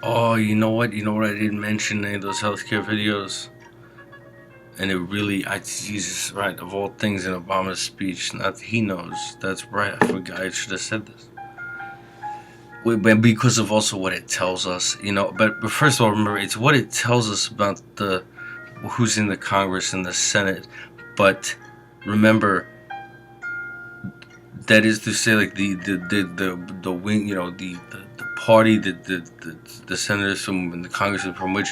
Oh, you know what? You know what? I didn't mention any of those healthcare videos, and it really, Jesus, right? Of all things in Obama's speech, not he knows. That's right. I forgot. I should have said this. But because of also what it tells us, But first of all, remember, it's what it tells us about the who's in the Congress and the Senate. But remember, that is to say, like the wing, the party, the senators from and the congressmen from which,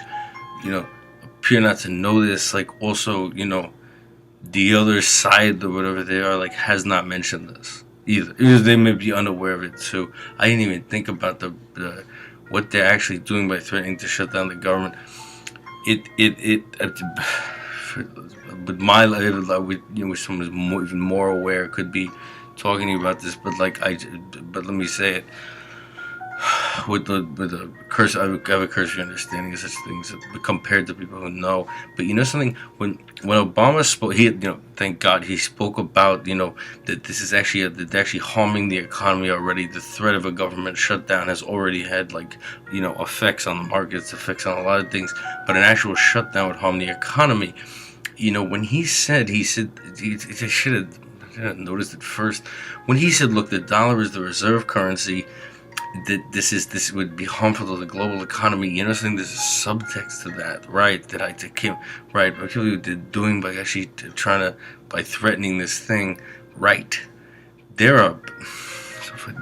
appear not to know this. Like also, the other side or whatever they are, like, has not mentioned this either. They may be unaware of it too. I didn't even think about the what they're actually doing by threatening to shut down the government. It with my level, with someone who's even more aware, could be talking to you about this. But but let me say it with a curse. I have a cursory understanding of such things compared to people who know. But you know something, when Obama spoke, thank God he spoke about, that this is actually that actually harming the economy already. The threat of a government shutdown has already had, like, effects on the markets, effects on a lot of things. But an actual shutdown would harm the economy. When he said I should have noticed it first. When he said, look, the dollar is the reserve currency, that this would be harmful to the global economy. Something, there's a subtext to that, right? That I came, right? What people did doing by actually by threatening this thing, right? There are.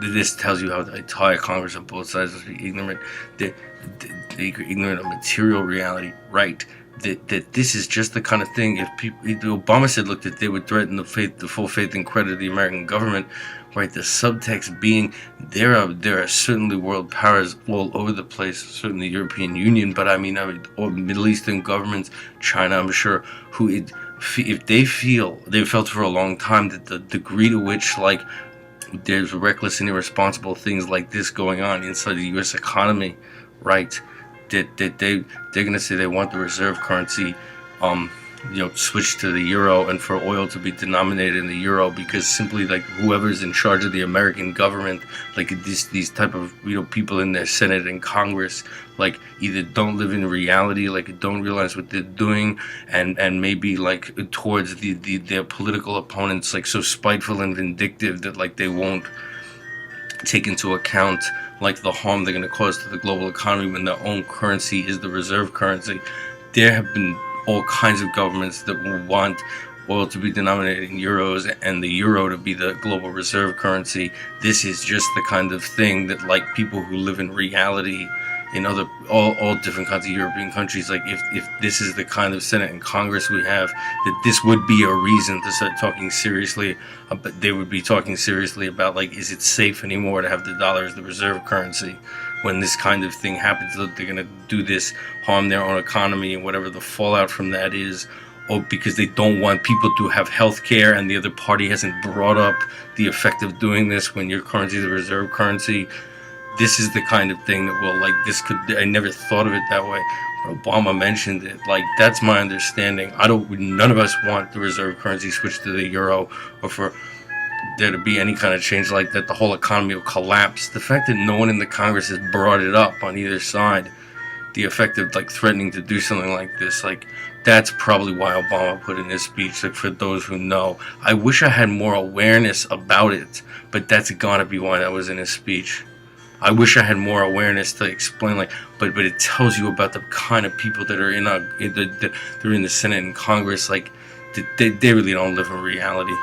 This tells you how the entire Congress on both sides must be ignorant. They're ignorant of material reality, right? That this is just the kind of thing. If Obama said, look, that they would threaten the full faith and credit of the American government, right? The subtext being there are certainly world powers all over the place, certainly the European Union, but I mean, or Middle Eastern governments, China, I'm sure, if they've felt for a long time that the degree to which, like, there's reckless and irresponsible things like this going on inside the U.S. economy, right? That they're gonna say they want the reserve currency, switch to the euro, and for oil to be denominated in the euro, because simply, like, whoever's in charge of the American government, like these type of people in their Senate and Congress, like, either don't live in reality, like don't realize what they're doing, and maybe, like, towards their political opponents, like, so spiteful and vindictive that, like, they won't take into account, like, the harm they're going to cause to the global economy when their own currency is the reserve currency. There have been all kinds of governments that will want oil to be denominated in euros and the euro to be the global reserve currency. This is just the kind of thing that, like, people who live in reality in all different kinds of European countries, like, if this is the kind of Senate and Congress we have, that this would be a reason to start talking seriously. But they would be talking seriously about, like, is it safe anymore to have the dollar as the reserve currency when this kind of thing happens? That they're going to do this, harm their own economy, and whatever the fallout from that is, or because they don't want people to have health care and the other party hasn't brought up the effect of doing this when your currency is the reserve currency. This is the kind of thing that will, like, I never thought of it that way, but Obama mentioned it. Like, that's my understanding. None of us want the reserve currency switched to the euro, or for there to be any kind of change like that. The whole economy will collapse. The fact that no one in the Congress has brought it up on either side, the effect of, like, threatening to do something like this, like, that's probably why Obama put in his speech, like, for those who know. I wish I had more awareness about it, but that's gotta be why that was in his speech. I wish I had more awareness to explain, like, but it tells you about the kind of people that are they're in the Senate and Congress, like, they really don't live in reality.